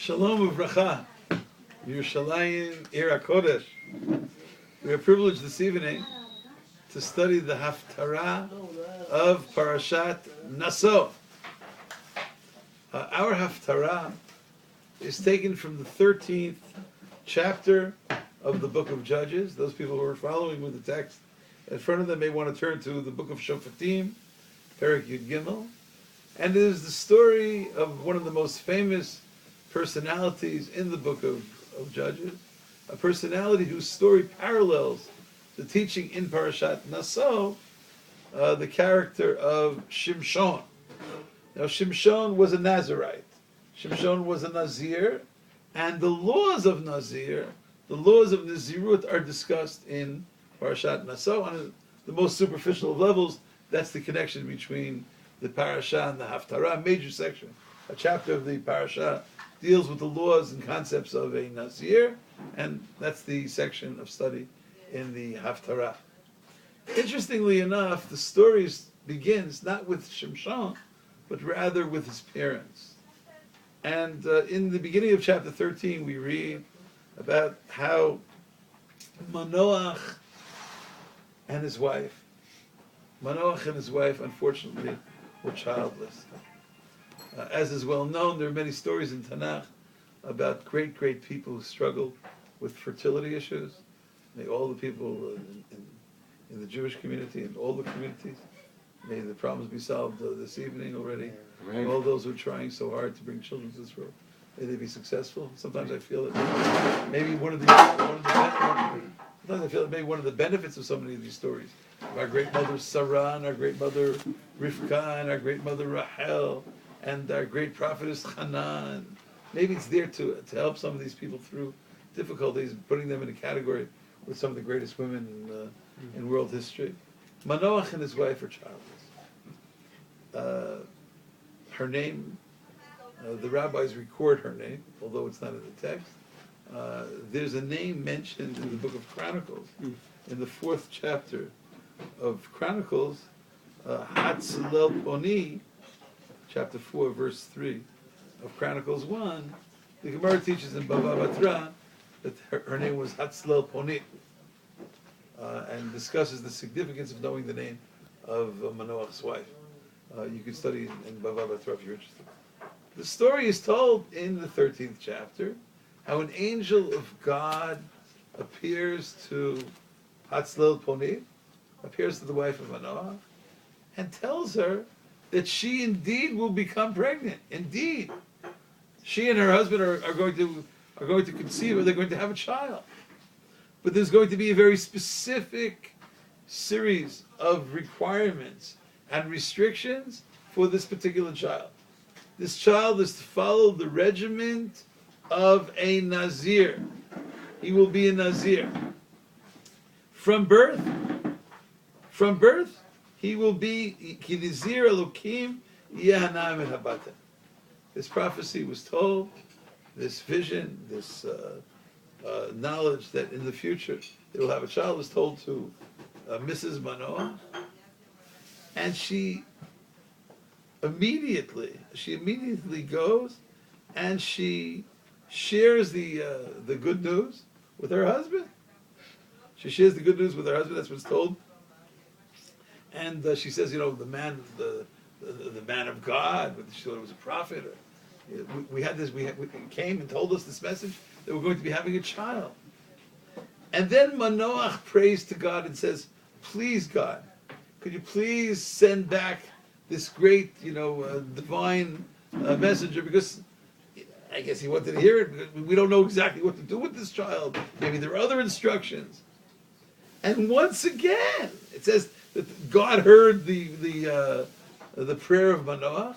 Shalom uvracha, Yerushalayim Ir HaKodesh. We are privileged this evening to study the Haftarah of Parshat Naso. Our Haftarah is taken from the 13th chapter of the book of Judges. Those people who are following with the text in front of them may want to turn to the book of Shofatim, Perek Yud Gimel, and it is the story of one of the most famous personalities in the book of Judges, a personality whose story parallels the teaching in Parshat Naso, the character of Shimshon. Now, Shimshon was a Nazirite. Shimshon was a Nazir, and the laws of Nazir, the laws of Nazirut, are discussed in Parshat Naso. On the most superficial of levels, that's the connection between the parasha and the Haftarah. A major section, a chapter of the parasha, deals with the laws and concepts of a Nazir, and that's the section of study in the Haftarah. Interestingly enough, the story begins not with Shimshon, but rather with his parents. And in the beginning of chapter 13, we read about how Manoa and his wife, unfortunately, were childless. As is well known, there are many stories in Tanakh about great people who struggled with fertility issues. May all the people in the Jewish community and all the communities, may the problems be solved this evening already. Right. All those who are trying so hard to bring children to this world, may they be successful. Sometimes I feel that maybe one of the benefits of so many of these stories, of our great mother Sarah, and our great mother Rivka, and our great mother Rahel, and our great prophetess Hanan. Maybe it's there to help some of these people through difficulties, putting them in a category with some of the greatest women in world history. Manoa and his wife are childless. Her name, the rabbis record her name, although it's not in the text. There's a name mentioned in the book of Chronicles, in the 4th chapter of Chronicles, Hatzlel Poni, chapter 4, verse 3 of Chronicles 1, the Gemara teaches in Bava Batra that her name was Hatzlel Poni, and discusses the significance of knowing the name of Manoach's wife. You can study in Bava Batra if you're interested. The story is told in the 13th chapter, how an angel of God appears to Hatzlel Poni, appears to the wife of Manoa, and tells her that she indeed will become pregnant. Indeed, she and her husband are going to conceive, or they're going to have a child. But there's going to be a very specific series of requirements and restrictions for this particular child. This child is to follow the regiment of a Nazir. He will be a Nazir. From birth, he will be Kinizir Elokim Yehanam and Habata. This prophecy was told, this vision, this knowledge that in the future they will have a child was told to Mrs. Manoa, and she immediately goes and she shares the good news with her husband. She shares the good news with her husband. That's what's told. And she says, the man of God, she thought it was a prophet. We came and told us this message that we're going to be having a child. And then Manoah prays to God and says, please God, could you please send back this great, divine messenger, because I guess he wanted to hear it. We don't know exactly what to do with this child. Maybe there are other instructions. And once again, it says that God heard the prayer of Manoah,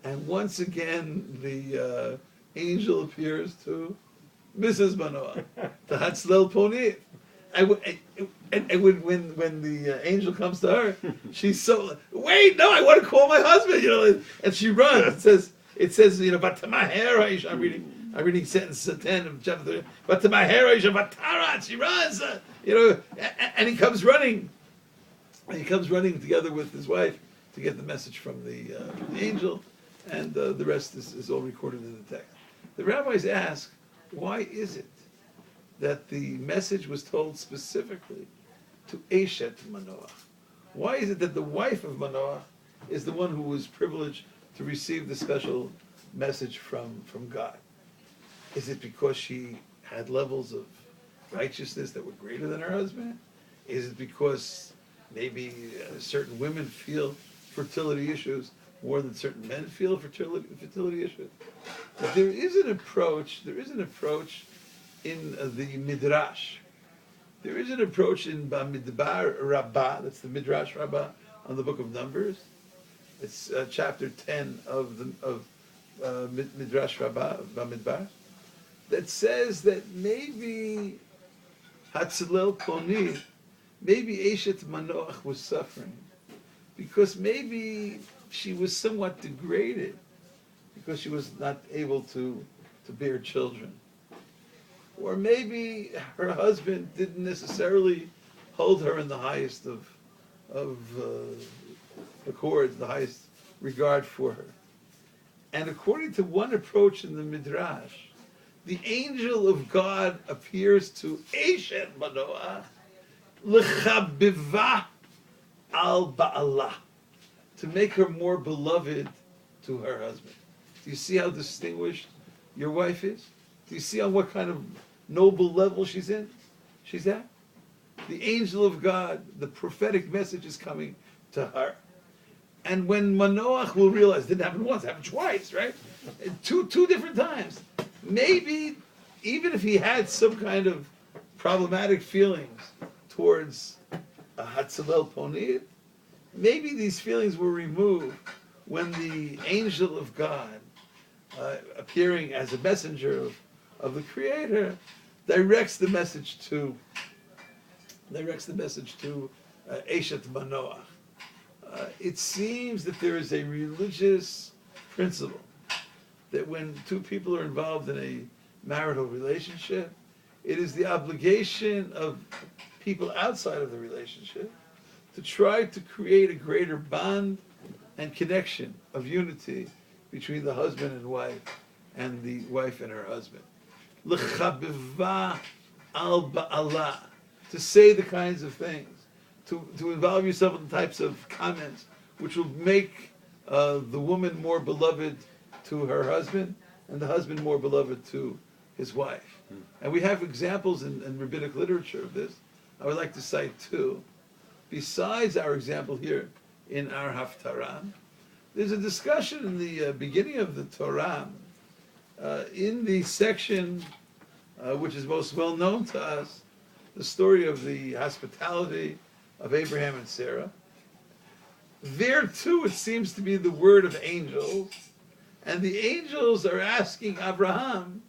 and once again the angel appears to Mrs. Manoah, the Hatzlel Poni. And when the angel comes to her, she's so, wait, no, I want to call my husband, and she runs. It says, Batamaher, I'm reading sentence 10 of chapter 3. Batamaher, Batara, she runs, and he comes running. And he comes running together with his wife to get the message from the angel, and the rest is all recorded in the text. The rabbis ask, why is it that the message was told specifically to Eshet Manoa? Why is it that the wife of Manoa is the one who was privileged to receive the special message from God? Is it because she had levels of righteousness that were greater than her husband? Is it because maybe certain women feel fertility issues more than certain men feel fertility issues? But there is an approach in the Midrash. There is an approach in Bamidbar Rabbah, that's the Midrash Rabbah on the book of Numbers. It's chapter 10 of Midrash Rabbah, of Bamidbar, that says that maybe Hatzilel Poni, maybe Eshet Manoah was suffering because maybe she was somewhat degraded because she was not able to bear children. Or maybe her husband didn't necessarily hold her in the highest of accords, the highest regard for her. And according to one approach in the Midrash, the angel of God appears to Eshet Manoah l'chabiva al ba'alah, to make her more beloved to her husband. Do you see how distinguished your wife is? Do you see on what kind of noble level she's at? The angel of God, the prophetic message is coming to her. And when Manoach will realize, it didn't happen once, it happened twice, right? Two different times. Maybe, even if he had some kind of problematic feelings towards Hatzilel Ponir, maybe these feelings were removed when the angel of God, appearing as a messenger of the Creator, directs the message to Eshet Manoah. It seems that there is a religious principle that when two people are involved in a marital relationship, it is the obligation of people outside of the relationship to try to create a greater bond and connection of unity between the husband and wife and the wife and her husband. L'chabiva al ba'ala, to say the kinds of things, to involve yourself in the types of comments which will make the woman more beloved to her husband and the husband more beloved to his wife. And we have examples in rabbinic literature of this. I would like to cite two. Besides our example here in our Haftarah, there's a discussion in the beginning of the Torah, in the section which is most well known to us, the story of the hospitality of Abraham and Sarah. There too, it seems to be the word of angels, and the angels are asking Abraham,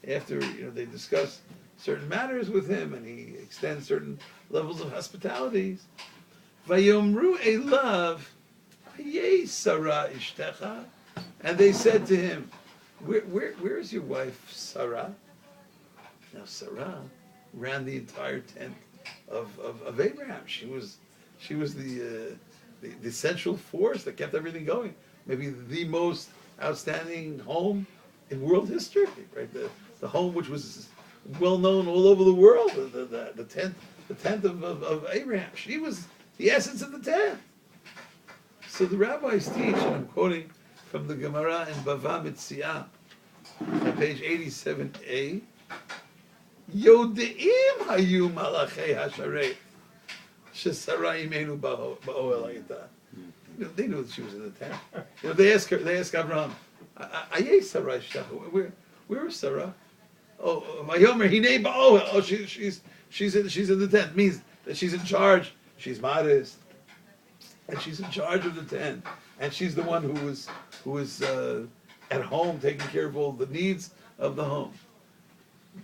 after they discuss certain matters with him, and he extends certain levels of hospitalities. Vayomru elav, Hayei Sarah ishtecha, and they said to him, where is your wife Sarah? Now Sarah ran the entire tent of Abraham. She was the central force that kept everything going. Maybe the most outstanding home in world history, right? The home which was well known all over the world. The tent of Abraham. She was the essence of the tent. So the rabbis teach, and I'm quoting from the Gemara in Bava Metzia, on page 87a. Yodeim hayu malachei hasharet shesara imenu ba'oel hayita. They knew that she was in the tent. They ask Abraham, "Ayei Sarah ishtach? Where is Sarah?" Oh, Vayomer hinei ba'oel. Oh, she's in the tent. Means that she's in charge. She's modest, and she's in charge of the tent, and she's the one who was at home taking care of all the needs of the home.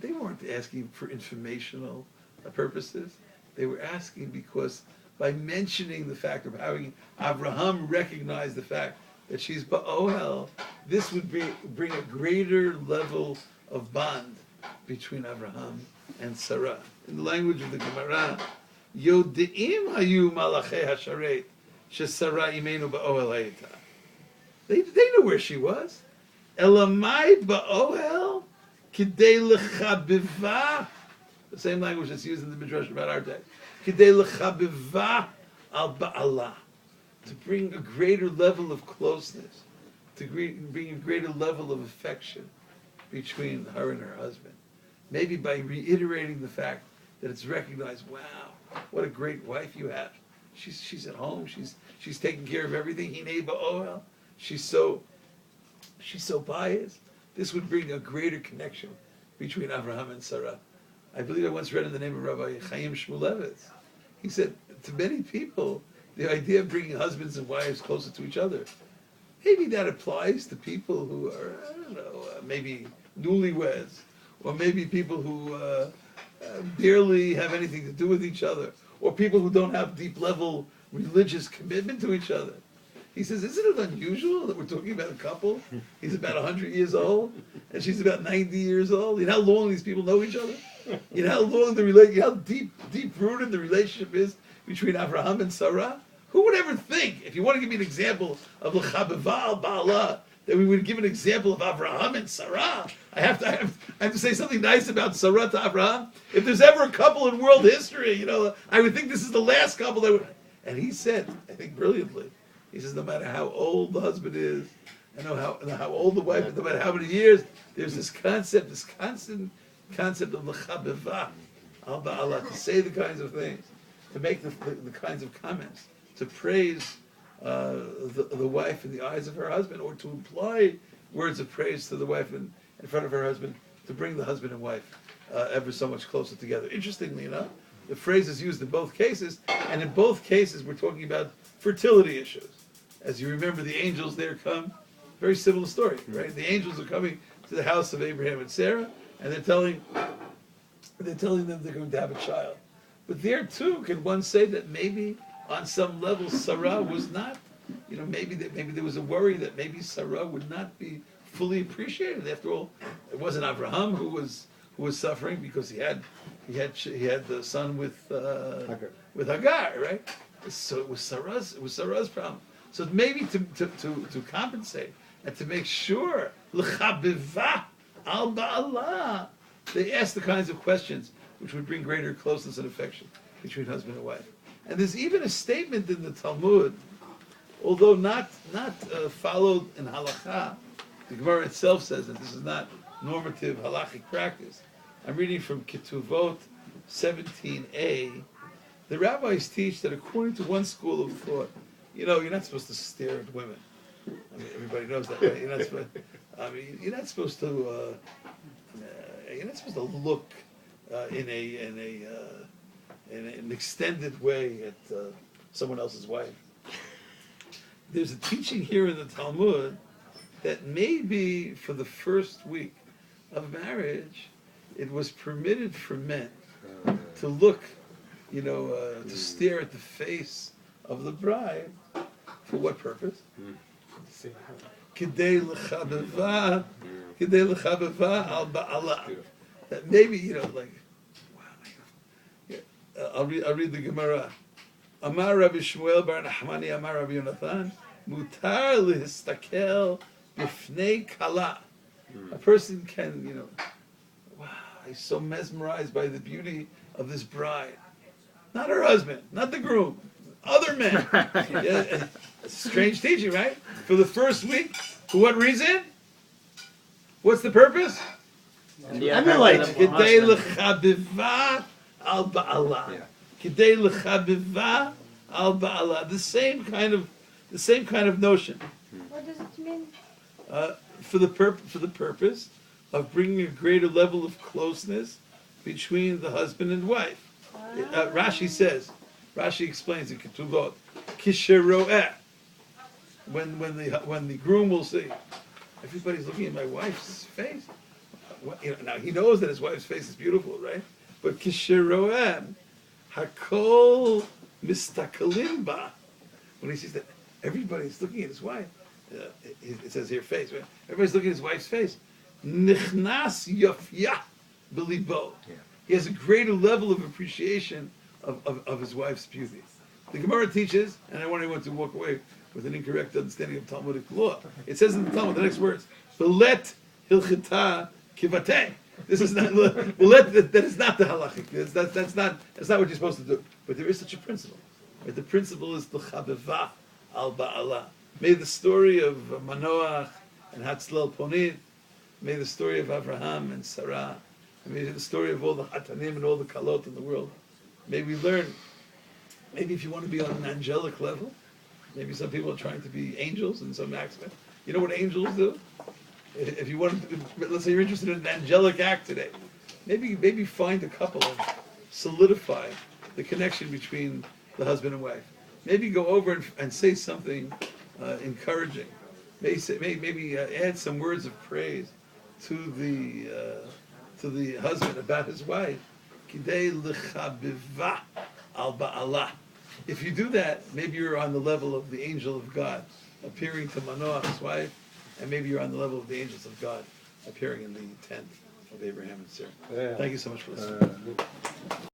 They weren't asking for informational purposes. They were asking because by mentioning the fact of having Abraham recognize the fact that she's Ba'oel, this would bring a greater level of bond between Abraham and Sarah. In the language of the Gemara, Yodeim hayu malachei hasharet shesara imenu ba'oel hayita. They knew where she was. Elamai ba'oel Kidei lechabiva, the same language that's used in the Midrash about our text. Kidei lechabiva al ba'ala, to bring a greater level of closeness, to bring a greater level of affection between her and her husband. Maybe by reiterating the fact that it's recognized, wow, what a great wife you have. She's at home, she's taking care of everything. Hinei ba'ohel. She's so pious. This would bring a greater connection between Abraham and Sarah. I believe I once read in the name of Rabbi Chaim Shmulevitz. He said, to many people, the idea of bringing husbands and wives closer to each other, maybe that applies to people who are, I don't know, maybe newlyweds, or maybe people who barely have anything to do with each other, or people who don't have deep level religious commitment to each other. He says, isn't it unusual that we're talking about a couple? He's about 100 years old, and she's about 90 years old. You know how long these people know each other? You know how long how deep rooted the relationship is between Abraham and Sarah? Who would ever think, if you want to give me an example of l'chabiva al ba'ala, that we would give an example of Abraham and Sarah? I have to say something nice about Sarah to Abraham. If there's ever a couple in world history, I would think this is the last couple that would. And he said, I think brilliantly, he says, no matter how old the husband is, and how old the wife is, no matter how many years, there's this constant concept of l'chabiva al ba'ala, to say the kinds of things, to make the kinds of comments, to praise the wife in the eyes of her husband, or to imply words of praise to the wife in front of her husband, to bring the husband and wife ever so much closer together. Interestingly enough, the phrase is used in both cases, and in both cases we're talking about fertility issues. As you remember, the angels there come, very similar story, right? The angels are coming to the house of Abraham and Sarah, and they're telling them they're going to have a child. But there too, can one say that maybe on some level Sarah was not, maybe there was a worry that maybe Sarah would not be fully appreciated. After all, it wasn't Abraham who was suffering because he had the son with Hagar, right? So it was Sarah's problem. So maybe to compensate and to make sure l'chabiva al ba'ala, they asked the kinds of questions which would bring greater closeness and affection between husband and wife. And there's even a statement in the Talmud, although not followed in halakha. The Gemara itself says that this is not normative halachic practice. I'm reading from Ketuvot 17a. The rabbis teach that according to one school of thought, you're not supposed to stare at women. I mean, everybody knows that, right? You're not supposed to look in an extended way at someone else's wife. There's a teaching here in the Talmud that maybe for the first week of marriage, it was permitted for men to look, to stare at the face of the bride. For what purpose? Kidei l'chabiva al ba'ala. That maybe, I'll read the Gemara. Amar Rabbi Shmuel bar Nachmani Amar Rabbi Yonathan mutar lihistakel b'fnei kala. A person can, wow, he's so mesmerized by the beauty of this bride. Not her husband, not the groom, other men. Yeah, it's a strange teaching, right? For the first week, for what reason? What's the purpose? Emulate. Kidei l'chabiva al ba'ala. Kidei l'chabiva al ba'ala. The same kind of notion. What does it mean? For the purpose of bringing a greater level of closeness between the husband and wife. Rashi explains in Ketuvot, Kisheroeh, when the groom will see, everybody's looking at my wife's face. Now he knows that his wife's face is beautiful, right? But Kisheroeh, Hakol Mistakalim Ba, when he sees that everybody's looking at his wife, it says here face, right? Everybody's looking at his wife's face. Nichnas Yofya Belibo. He has a greater level of appreciation of his wife's beauty. The Gemara teaches, and I don't want anyone to walk away with an incorrect understanding of Talmudic law. It says in the Talmud, the next words, "Velet hilchita kivateh." This is not. That is not the halachic. That's not what you're supposed to do. But there is such a principle. Right? The principle is the chabeva al ba'ala. May the story of Manoa and Hatzlel Ponit. May the story of Abraham and Sarah. May the story of all the hatanim and all the kalot in the world. May we learn. Maybe if you want to be on an angelic level, maybe some people are trying to be angels in some aspect. You know what angels do? If you want to, let's say you're interested in an angelic act today, maybe find a couple and solidify the connection between the husband and wife. Maybe go over and say something encouraging. Maybe add some words of praise to the husband about his wife. Kidei l'chabiva al ba'alah. If you do that, maybe you're on the level of the angel of God appearing to Manoa, his wife, and maybe you're on the level of the angels of God appearing in the tent of Abraham and Sarah. Yeah. Thank you so much for listening.